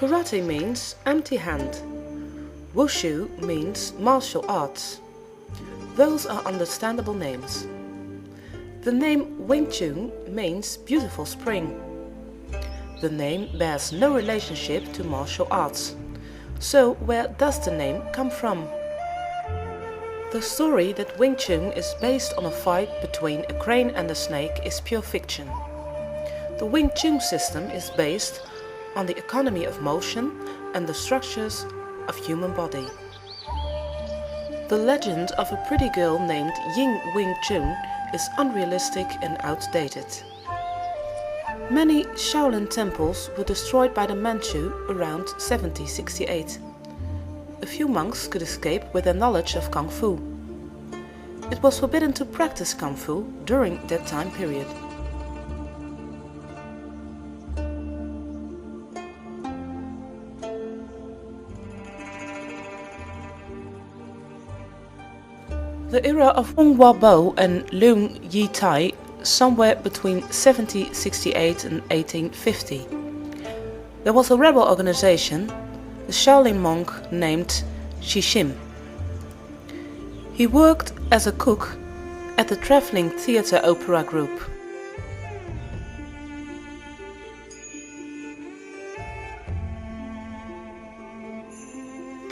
Karate means empty hand. Wushu means martial arts. Those are understandable names. The name Wing Chun means beautiful spring. The name bears no relationship to martial arts. So where does the name come from? The story that Wing Chun is based on a fight between a crane and a snake is pure fiction. The Wing Chun system is based on the economy of motion and the structures of human body. The legend of a pretty girl named Ying Wing Chun is unrealistic and outdated. Many Shaolin temples were destroyed by the Manchu around 1768. A few monks could escape with their knowledge of Kung Fu. It was forbidden to practice Kung Fu during that time period. The era of Hong Hua Bo and Leung Yi Tai, somewhere between 1768 and 1850. There was a rebel organization, a Shaolin monk named Shishim. He worked as a cook at the traveling theater opera group.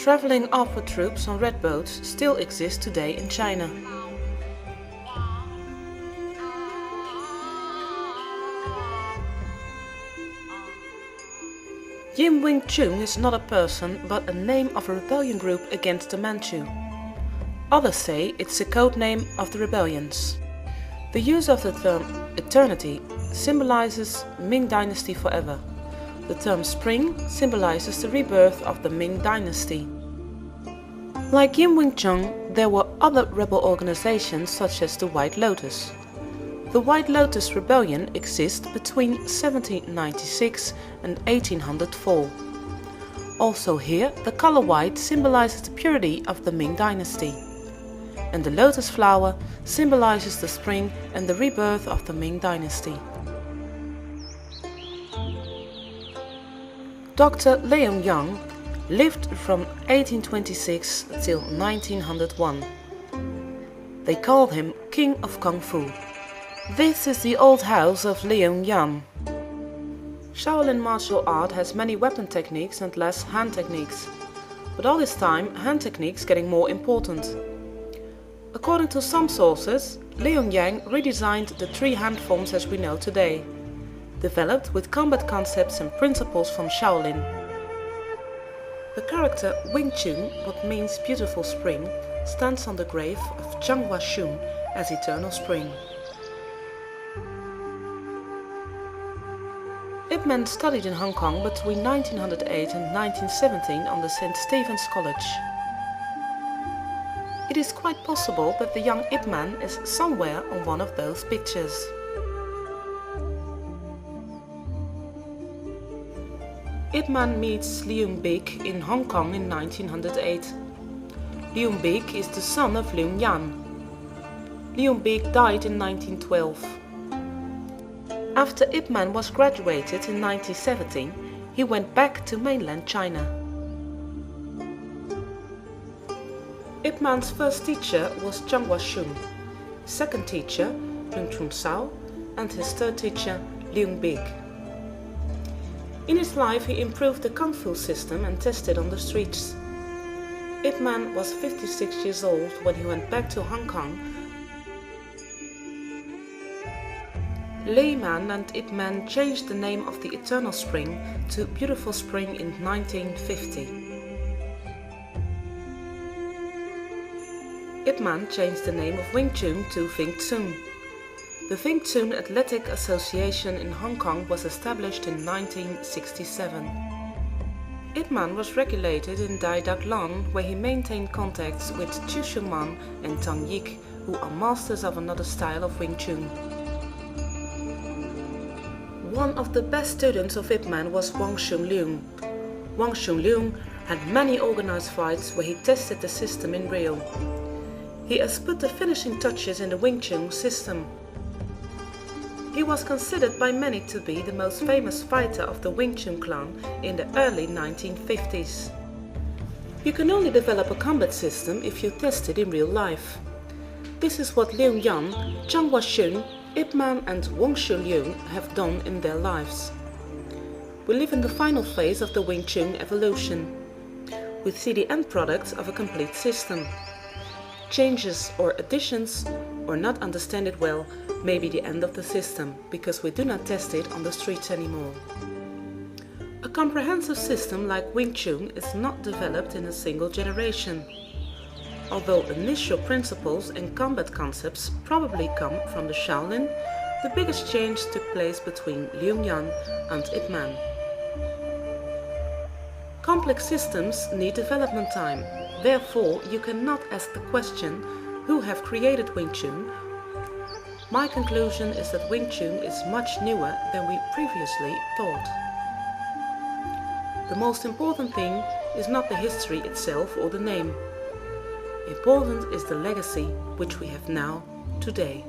Traveling opera troops on red boats still exist today in China. Yim Wing Chun is not a person but a name of a rebellion group against the Manchu. Others say it's a code name of the rebellions. The use of the term eternity symbolizes Ming Dynasty forever. The term spring symbolizes the rebirth of the Ming Dynasty. Like Yim Wing Chun, there were other rebel organizations such as the White Lotus. The White Lotus Rebellion exists between 1796 and 1804. Also here, the color white symbolizes the purity of the Ming Dynasty. And the lotus flower symbolizes the spring and the rebirth of the Ming Dynasty. Dr. Leon Yang lived from 1826 till 1901. They called him King of Kung Fu. This is the old house of Leon Yang. Shaolin martial art has many weapon techniques and less hand techniques. But all this time, hand techniques getting more important. According to some sources, Leon Yang redesigned the three hand forms as we know today, developed with combat concepts and principles from Shaolin. The character Wing Chun, what means beautiful spring, stands on the grave of Changhua Shun as eternal spring. Ip Man studied in Hong Kong between 1908 and 1917 on the St. Stephen's College. It is quite possible that the young Ip Man is somewhere on one of those pictures. Ip Man meets Leung Bik in Hong Kong in 1908. Leung Bik is the son of Leung Yan. Leung Bik died in 1912. After Ip Man was graduated in 1917, he went back to mainland China. Ip Man's first teacher was Changhua Shun, second teacher Lung Chun Sao, and his third teacher Leung Bik. In his life he improved the Kung Fu system and tested on the streets. Ip Man was 56 years old when he went back to Hong Kong. Lei Man and Ip Man changed the name of the Eternal Spring to Beautiful Spring in 1950. Ip Man changed the name of Wing Chun to Wing Tsun. The Wing Tsun Athletic Association in Hong Kong was established in 1967. Ip Man was regulated in Dai Dak Lan, where he maintained contacts with Chu Shun Man and Tang Yik, who are masters of another style of Wing Chun. One of the best students of Ip Man was Wang Shun Leung. Wang Shun Leung had many organized fights where he tested the system in real. He has put the finishing touches in the Wing Chun system. He was considered by many to be the most famous fighter of the Wing Chun clan in the early 1950s. You can only develop a combat system if you test it in real life. This is what Liu Yan, Zhang Huaxun, Ip Man and Wong Shu Leung have done in their lives. We live in the final phase of the Wing Chun evolution. We see the end product of a complete system. Changes or additions, or not understand it well, may be the end of the system, because we do not test it on the streets anymore. A comprehensive system like Wing Chun is not developed in a single generation. Although initial principles and combat concepts probably come from the Shaolin, the biggest change took place between Liu Yan and Ip Man. Complex systems need development time, therefore you cannot ask the question, who have created Wing Chun? My conclusion is that Wing Chun is much newer than we previously thought. The most important thing is not the history itself or the name. Important is the legacy which we have now, today.